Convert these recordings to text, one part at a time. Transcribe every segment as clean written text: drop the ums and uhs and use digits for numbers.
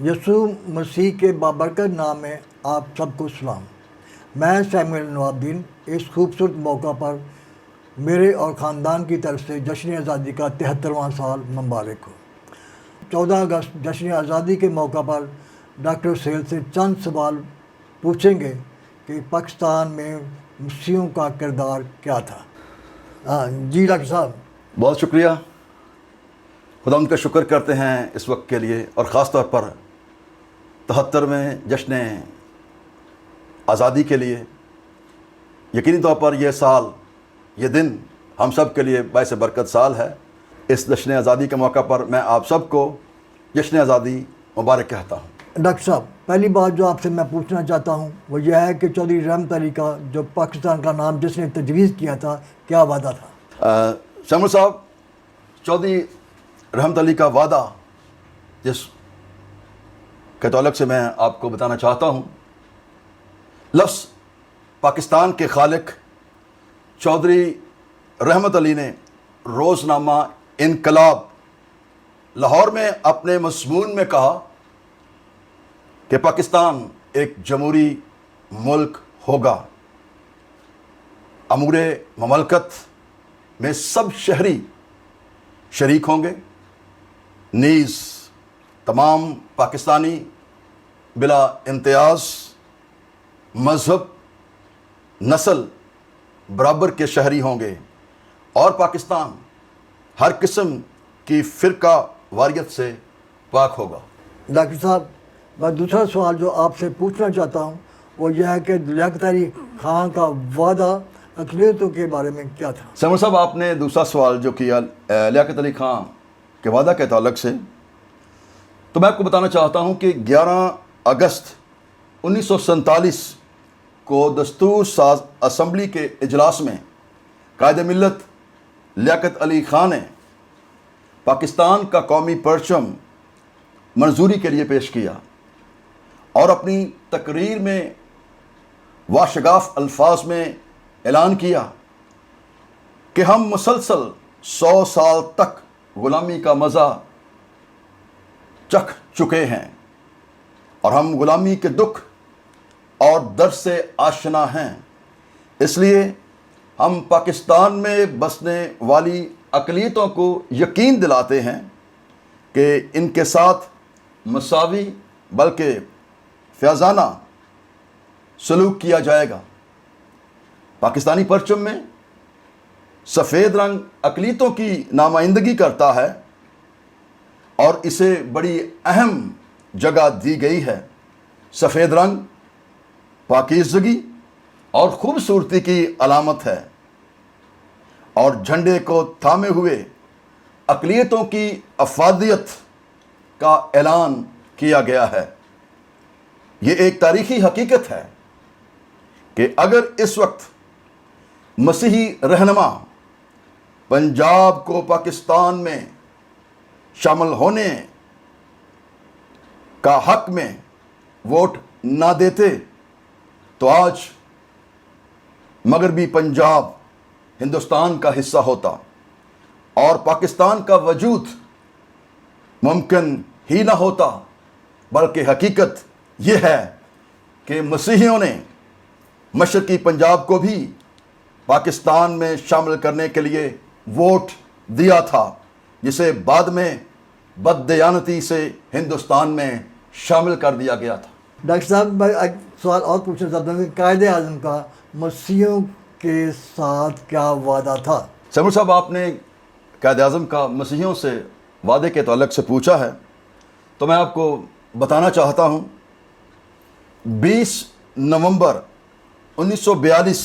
یسوع مسیح کے بابرکت نام میں آپ سب کو سلام۔ میں سیموئل نواب الدین اس خوبصورت موقع پر میرے اور خاندان کی طرف سے جشن آزادی کا 73واں سال مبارک ہو۔ 14 اگست جشن آزادی کے موقع پر ڈاکٹر سہیل سے چند سوال پوچھیں گے کہ پاکستان میں مسیحیوں کا کردار کیا تھا۔ جی ڈاکٹر صاحب، بہت شکریہ۔ خدا ان کا شکر کرتے ہیں اس وقت کے لیے، اور خاص طور پر 73ویں جشن آزادی کے لیے۔ یقینی طور پر یہ سال، یہ دن ہم سب کے لیے باعث برکت سال ہے۔ اس جشن آزادی کے موقع پر میں آپ سب کو جشن آزادی مبارک کہتا ہوں۔ ڈاکٹر صاحب، پہلی بات جو آپ سے میں پوچھنا چاہتا ہوں وہ یہ ہے کہ چودھری رحمت علی کا جو پاکستان کا نام جس نے تجویز کیا تھا، کیا وعدہ تھا؟ شامل صاحب، چودھری رحمت علی کا وعدہ جس کے تعلق سے میں آپ کو بتانا چاہتا ہوں، لفظ پاکستان کے خالق چودھری رحمت علی نے روزنامہ انقلاب لاہور میں اپنے مضمون میں کہا کہ پاکستان ایک جمہوری ملک ہوگا۔ امور مملکت میں سب شہری شریک ہوں گے، نیز تمام پاکستانی بلا امتیاز مذہب، نسل برابر کے شہری ہوں گے، اور پاکستان ہر قسم کی فرقہ واریت سے پاک ہوگا۔ ڈاکٹر صاحب، میں دوسرا سوال جو آپ سے پوچھنا چاہتا ہوں وہ یہ ہے کہ لیاقت علی خان کا وعدہ اقلیتوں کے بارے میں کیا تھا؟ سیموئل صاحب، آپ نے دوسرا سوال جو کیا لیاقت علی خان کے وعدہ کے تعلق سے، تو میں آپ کو بتانا چاہتا ہوں کہ 11 اگست 1947 کو دستور ساز اسمبلی کے اجلاس میں قائد ملت لیاقت علی خان نے پاکستان کا قومی پرچم منظوری کے لیے پیش کیا، اور اپنی تقریر میں واشگاف الفاظ میں اعلان کیا کہ ہم مسلسل 100 سال تک غلامی کا مزہ چکھ چکے ہیں، اور ہم غلامی کے دکھ اور درد سے آشنا ہیں۔ اس لیے ہم پاکستان میں بسنے والی اقلیتوں کو یقین دلاتے ہیں کہ ان کے ساتھ مساوی بلکہ فیاضانہ سلوک کیا جائے گا۔ پاکستانی پرچم میں سفید رنگ اقلیتوں کی نمائندگی کرتا ہے، اور اسے بڑی اہم جگہ دی گئی ہے۔ سفید رنگ پاکیزگی اور خوبصورتی کی علامت ہے، اور جھنڈے کو تھامے ہوئے اقلیتوں کی افادیت کا اعلان کیا گیا ہے۔ یہ ایک تاریخی حقیقت ہے کہ اگر اس وقت مسیحی رہنما پنجاب کو پاکستان میں شامل ہونے کا حق میں ووٹ نہ دیتے تو آج مغربی پنجاب ہندوستان کا حصہ ہوتا، اور پاکستان کا وجود ممکن ہی نہ ہوتا۔ بلکہ حقیقت یہ ہے کہ مسیحیوں نے مشرقی پنجاب کو بھی پاکستان میں شامل کرنے کے لیے ووٹ دیا تھا، جسے بعد میں بددیانتی سے ہندوستان میں شامل کر دیا گیا تھا۔ ڈاکٹر صاحب، میں ایک سوال اور پوچھنا چاہتا ہوں کہ قائد اعظم کا مسیحیوں کے ساتھ کیا وعدہ تھا؟ سیموئل صاحب، آپ نے قائد اعظم کا مسیحیوں سے وعدے کے تعلق سے پوچھا ہے، تو میں آپ کو بتانا چاہتا ہوں 20 نومبر 1942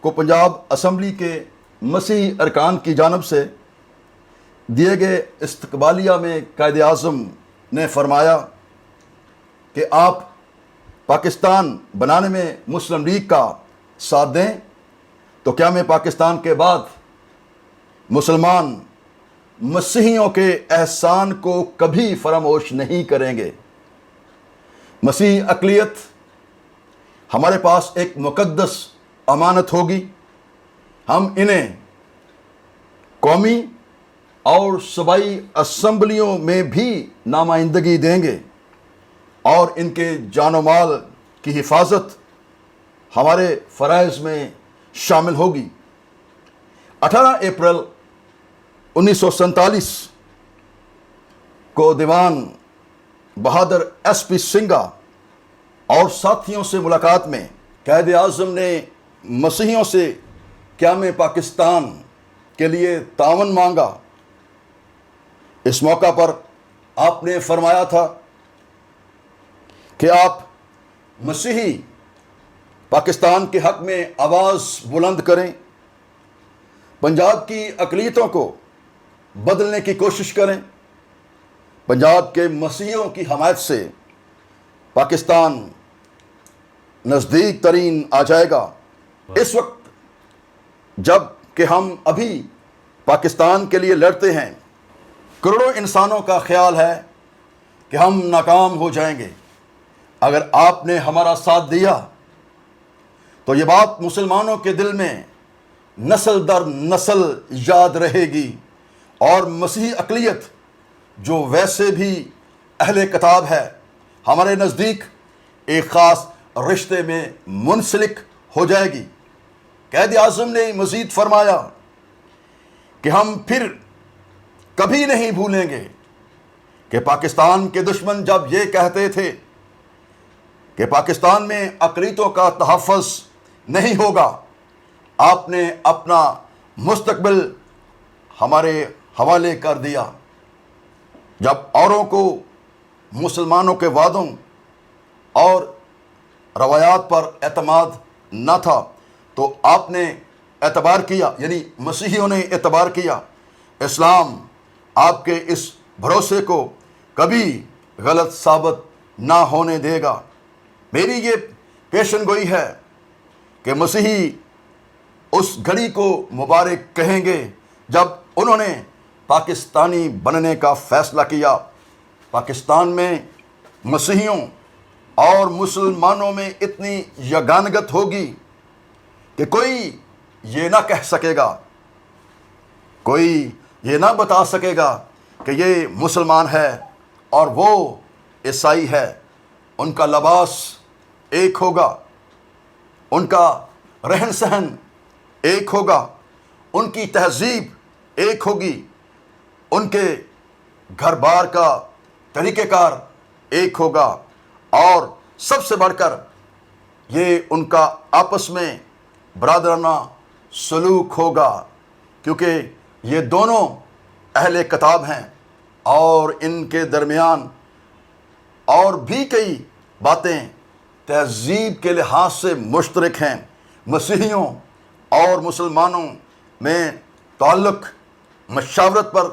کو پنجاب اسمبلی کے مسیحی ارکان کی جانب سے دیے گئے استقبالیہ میں قائد اعظم نے فرمایا کہ آپ پاکستان بنانے میں مسلم لیگ کا ساتھ دیں، تو کیا میں پاکستان کے بعد مسلمان مسیحیوں کے احسان کو کبھی فراموش نہیں کریں گے۔ مسیحی اقلیت ہمارے پاس ایک مقدس امانت ہوگی، ہم انہیں قومی اور صوبائی اسمبلیوں میں بھی نمائندگی دیں گے، اور ان کے جان و مال کی حفاظت ہمارے فرائض میں شامل ہوگی۔ 18 اپریل 1947 کو دیوان بہادر ایس پی سنگھا اور ساتھیوں سے ملاقات میں قائد اعظم نے مسیحیوں سے قیام پاکستان کے لیے تعاون مانگا۔ اس موقع پر آپ نے فرمایا تھا کہ آپ مسیحی پاکستان کے حق میں آواز بلند کریں، پنجاب کی اقلیتوں کو بدلنے کی کوشش کریں، پنجاب کے مسیحیوں کی حمایت سے پاکستان نزدیک ترین آ جائے گا۔ اس وقت جب کہ ہم ابھی پاکستان کے لیے لڑتے ہیں، کروڑوں انسانوں کا خیال ہے کہ ہم ناکام ہو جائیں گے۔ اگر آپ نے ہمارا ساتھ دیا تو یہ بات مسلمانوں کے دل میں نسل در نسل یاد رہے گی، اور مسیحی اقلیت جو ویسے بھی اہل کتاب ہے ہمارے نزدیک ایک خاص رشتے میں منسلک ہو جائے گی۔ قائد اعظم نے مزید فرمایا کہ ہم پھر کبھی نہیں بھولیں گے کہ پاکستان کے دشمن جب یہ کہتے تھے کہ پاکستان میں اقلیتوں کا تحفظ نہیں ہوگا، آپ نے اپنا مستقبل ہمارے حوالے کر دیا۔ جب اوروں کو مسلمانوں کے وعدوں اور روایات پر اعتماد نہ تھا تو آپ نے اعتبار کیا، یعنی مسیحیوں نے اعتبار کیا۔ اسلام آپ کے اس بھروسے کو کبھی غلط ثابت نہ ہونے دے گا۔ میری یہ پیشن گوئی ہے کہ مسیحی اس گھڑی کو مبارک کہیں گے جب انہوں نے پاکستانی بننے کا فیصلہ کیا۔ پاکستان میں مسیحیوں اور مسلمانوں میں اتنی یگانگت ہوگی کہ کوئی یہ نہ کہہ سکے گا، کوئی یہ نہ بتا سکے گا کہ یہ مسلمان ہے اور وہ عیسائی ہے۔ ان کا لباس ایک ہوگا، ان کا رہن سہن ایک ہوگا، ان کی تہذیب ایک ہوگی، ان کے گھر بار کا طریقہ کار ایک ہوگا، اور سب سے بڑھ کر یہ ان کا آپس میں برادرانہ سلوک ہوگا، کیونکہ یہ دونوں اہل کتاب ہیں اور ان کے درمیان اور بھی کئی باتیں تہذیب کے لحاظ سے مشترک ہیں۔ مسیحیوں اور مسلمانوں میں تعلق مشاورت پر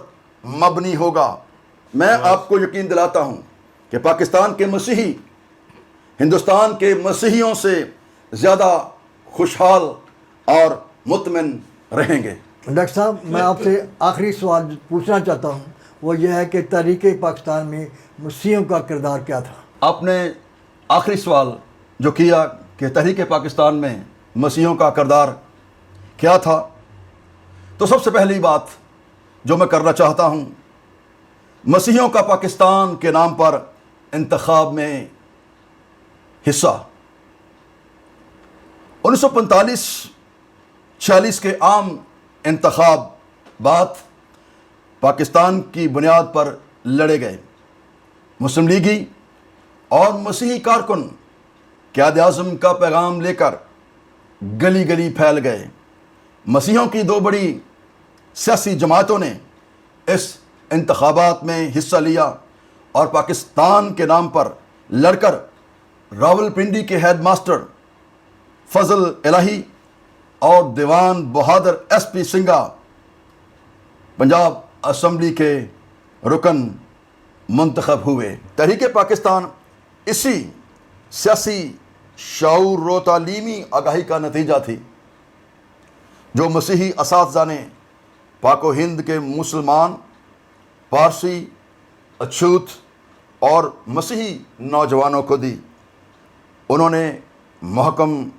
مبنی ہوگا۔ میں آپ کو یقین دلاتا ہوں کہ پاکستان کے مسیحی ہندوستان کے مسیحیوں سے زیادہ خوشحال اور مطمئن رہیں گے۔ ڈاکٹر صاحب، میں آپ سے آخری سوال پوچھنا چاہتا ہوں، وہ یہ ہے کہ تحریک پاکستان میں مسیحیوں کا کردار کیا تھا؟ آپ نے آخری سوال جو کیا کہ تحریک پاکستان میں مسیحیوں کا کردار کیا تھا، تو سب سے پہلی بات جو میں کرنا چاہتا ہوں، مسیحیوں کا پاکستان کے نام پر انتخاب میں حصہ 1945-46 کے عام انتخابات پاکستان کی بنیاد پر لڑے گئے۔ مسلم لیگی اور مسیحی کارکن قائد اعظم کا پیغام لے کر گلی گلی پھیل گئے۔ مسیحیوں کی دو بڑی سیاسی جماعتوں نے اس انتخابات میں حصہ لیا اور پاکستان کے نام پر لڑ کر راول پنڈی کے ہیڈ ماسٹر فضل الہی اور دیوان بہادر S P Singha Punjab assembly کے رکن منتخب ہوئے۔ تحریک پاکستان اسی سیاسی شعور و تعلیمی آگاہی کا نتیجہ تھی جو مسیحی اساتذہ نے پاک و ہند کے مسلمان، پارسی، اچھوت اور مسیحی نوجوانوں کو دی۔ انہوں نے محکم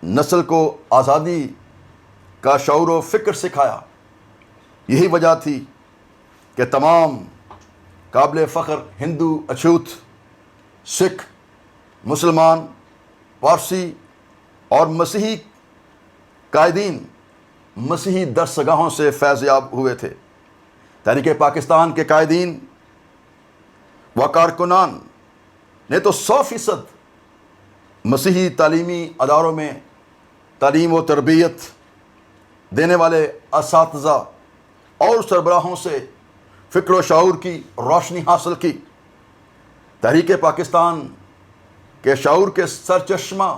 نسل کو آزادی کا شعور و فکر سکھایا۔ یہی وجہ تھی کہ تمام قابل فخر ہندو اچھوت سکھ، مسلمان، پارسی اور مسیحی قائدین مسیحی درسگاہوں سے فیض یاب ہوئے تھے۔ تحریک پاکستان کے قائدین و کارکنان نے تو 100% مسیحی تعلیمی اداروں میں تعلیم و تربیت دینے والے اساتذہ اور سربراہوں سے فکر و شعور کی روشنی حاصل کی۔ تحریک پاکستان کے شعور کے سرچشمہ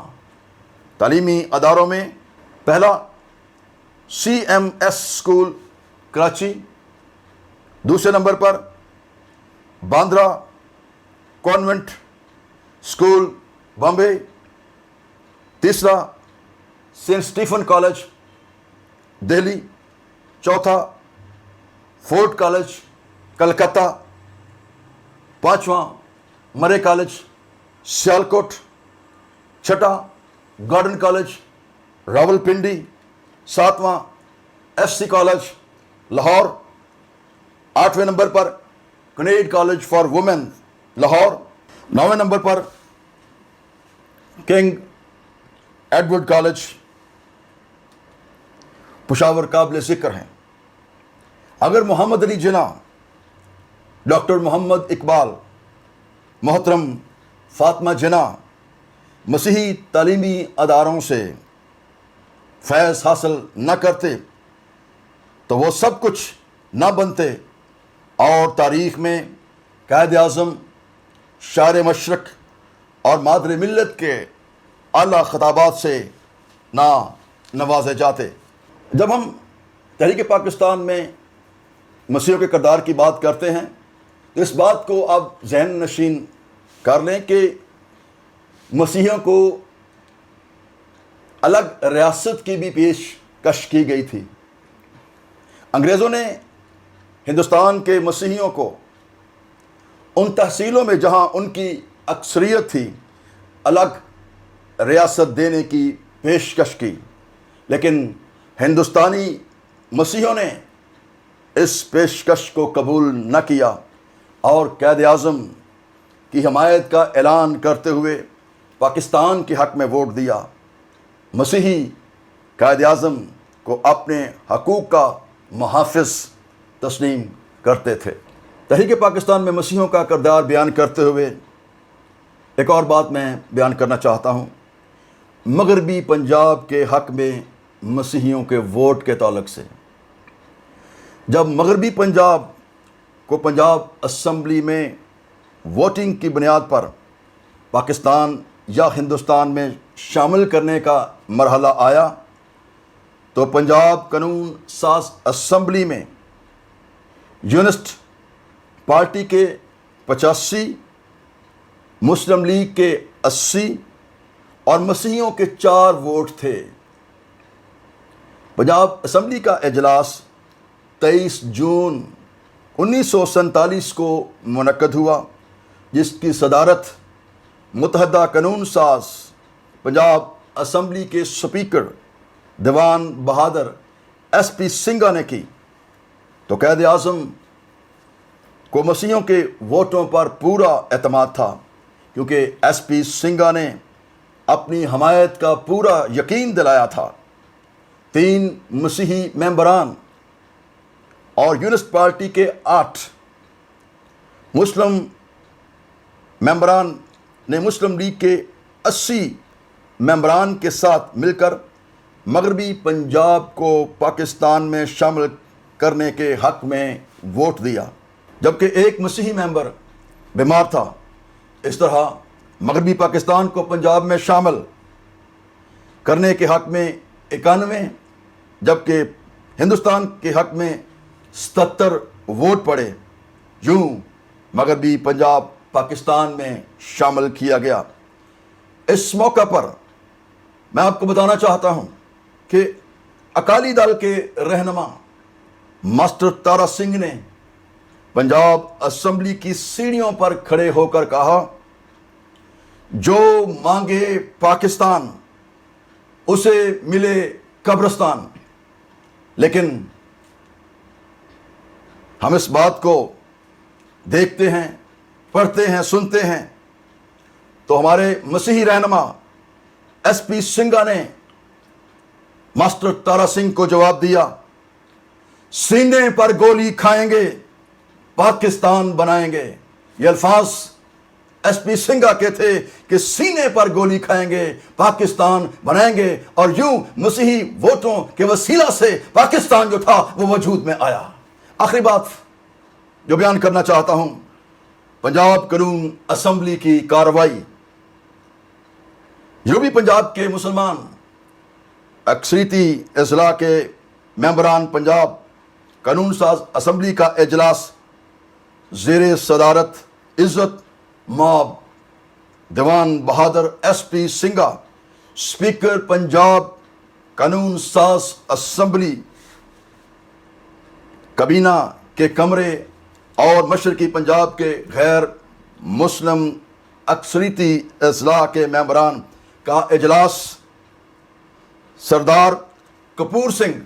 تعلیمی اداروں میں پہلا CMS اسکول کراچی، دوسرے نمبر پر باندرا کانوینٹ اسکول بامبے، تیسرا سینٹ اسٹیفن کالج دہلی، چوتھا فورٹ کالج کلکتہ، پانچواں مرے کالج سیالکوٹ، چھٹا گارڈن کالج راولپنڈی، ساتواں FC کالج لاہور، آٹھویں نمبر پر Kinnaird college for women Lahore, نویں نمبر پر کنگ ایڈورڈ کالج پشاور قابل ذکر ہیں۔ اگر محمد علی جناح، ڈاکٹر محمد اقبال، محترم فاطمہ جناح مسیحی تعلیمی اداروں سے فیض حاصل نہ کرتے تو وہ سب کچھ نہ بنتے اور تاریخ میں قائد اعظم، شاعر مشرق اور مادر ملت کے اعلیٰ خطابات سے نہ نوازے جاتے۔ جب ہم تحریک پاکستان میں مسیحیوں کے کردار کی بات کرتے ہیں تو اس بات کو آپ ذہن نشین کر لیں کہ مسیحیوں کو الگ ریاست کی بھی پیشکش کی گئی تھی۔ انگریزوں نے ہندوستان کے مسیحیوں کو ان تحصیلوں میں جہاں ان کی اکثریت تھی الگ ریاست دینے کی پیشکش کی، لیکن ہندوستانی مسیحیوں نے اس پیشکش کو قبول نہ کیا اور قائد اعظم کی حمایت کا اعلان کرتے ہوئے پاکستان کے حق میں ووٹ دیا۔ مسیحی قائد اعظم کو اپنے حقوق کا محافظ تسلیم کرتے تھے۔ تحریک پاکستان میں مسیحیوں کا کردار بیان کرتے ہوئے ایک اور بات میں بیان کرنا چاہتا ہوں، مغربی پنجاب کے حق میں مسیحیوں کے ووٹ کے تعلق سے۔ جب مغربی پنجاب کو پنجاب اسمبلی میں ووٹنگ کی بنیاد پر پاکستان یا ہندوستان میں شامل کرنے کا مرحلہ آیا تو پنجاب قانون ساز اسمبلی میں یونسٹ پارٹی کے 85، مسلم لیگ کے 80 اور مسیحیوں کے 4 ووٹ تھے۔ پنجاب اسمبلی کا اجلاس 23 جون 1947 کو منعقد ہوا، جس کی صدارت متحدہ قانون ساز پنجاب اسمبلی کے سپیکر دیوان بہادر SP سنگھا نے کی۔ تو قائد اعظم کو مسیحیوں کے ووٹوں پر پورا اعتماد تھا، کیونکہ SP سنگھا نے اپنی حمایت کا پورا یقین دلایا تھا۔ 3 مسیحی ممبران اور یونسٹ پارٹی کے 8 مسلم ممبران نے مسلم لیگ کے 80 ممبران کے ساتھ مل کر مغربی پنجاب کو پاکستان میں شامل کرنے کے حق میں ووٹ دیا، جبکہ ایک مسیحی ممبر بیمار تھا۔ اس طرح مغربی پاکستان کو پنجاب میں شامل کرنے کے حق میں 91، جبکہ ہندوستان کے حق میں 77 ووٹ پڑے۔ یوں مغربی پنجاب پاکستان میں شامل کیا گیا۔ اس موقع پر میں آپ کو بتانا چاہتا ہوں کہ اکالی دل کے رہنما ماسٹر تارا سنگھ نے پنجاب اسمبلی کی سیڑھیوں پر کھڑے ہو کر کہا، جو مانگے پاکستان اسے ملے قبرستان۔ لیکن ہم اس بات کو دیکھتے ہیں، پڑھتے ہیں، سنتے ہیں تو ہمارے مسیحی رہنما ایس پی سنگا نے ماسٹر تارا سنگھ کو جواب دیا، سینے پر گولی کھائیں گے پاکستان بنائیں گے۔ یہ الفاظ ایس پی سنگا کے تھے کہ سینے پر گولی کھائیں گے پاکستان بنائیں گے، اور یوں مسیحی ووٹوں کے وسیلہ سے پاکستان جو تھا وہ وجود میں آیا۔ آخری بات جو بیان کرنا چاہتا ہوں، پنجاب قانون اسمبلی کی کارروائی۔ جنوبی پنجاب کے مسلمان اکثریتی اضلاع کے ممبران پنجاب قانون ساز اسمبلی کا اجلاس زیر صدارت عزت مآب دیوان بہادر ایس پی سنگا، اسپیکر پنجاب قانون ساز اسمبلی کابینہ کے کمرے اور مشرقی پنجاب کے غیر مسلم اکثریتی اضلاع کے ممبران کا اجلاس سردار کپور سنگھ،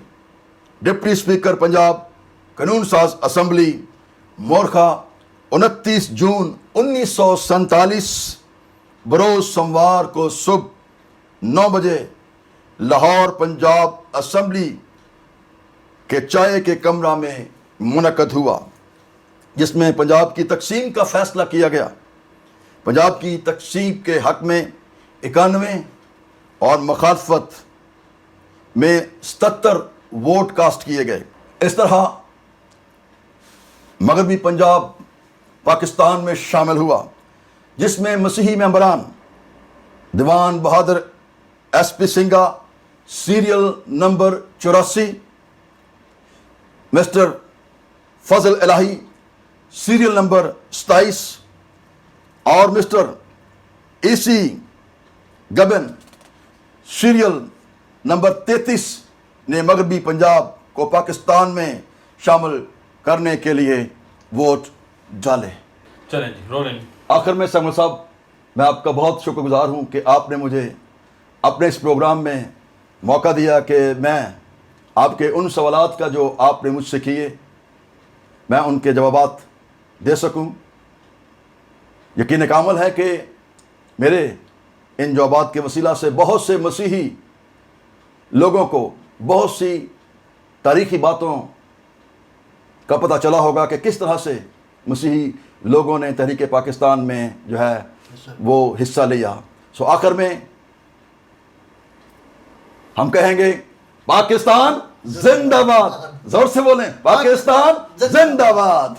ڈپٹی اسپیکر پنجاب قانون ساز اسمبلی، مورخہ 29 جون 1947 بروز سوموار کو صبح 9 بجے لاہور پنجاب اسمبلی کے چائے کے کمرہ میں منعقد ہوا، جس میں پنجاب کی تقسیم کا فیصلہ کیا گیا۔ پنجاب کی تقسیم کے حق میں 91 اور مخالفت میں 77 ووٹ کاسٹ کیے گئے۔ اس طرح مغربی پنجاب پاکستان میں شامل ہوا، جس میں مسیحی ممبران دیوان بہادر ایس پی سنگا سیریل نمبر 84، مسٹر فضل الہی سیریل نمبر 27 اور mister A C Gibbon serial number 33 نے مغربی پنجاب کو پاکستان میں شامل کرنے کے لیے ووٹ ڈالے۔ چلیں جی، رولنگ۔ آخر میں سیمول صاحب، میں آپ کا بہت شکر گزار ہوں کہ آپ نے مجھے اپنے اس پروگرام میں موقع دیا کہ میں آپ کے ان سوالات کا جو آپ نے مجھ سے کیے میں ان کے جوابات دے سکوں۔ یقین کامل ہے کہ میرے ان جوابات کے وسیلہ سے بہت سے مسیحی لوگوں کو بہت سی تاریخی باتوں کا پتہ چلا ہوگا کہ کس طرح سے مسیحی لوگوں نے تحریک پاکستان میں جو ہے وہ حصہ لیا۔ سو آخر میں ہم کہیں گے پاکستان زندہ باد، زور سے بولیں، پاکستان زندہ باد۔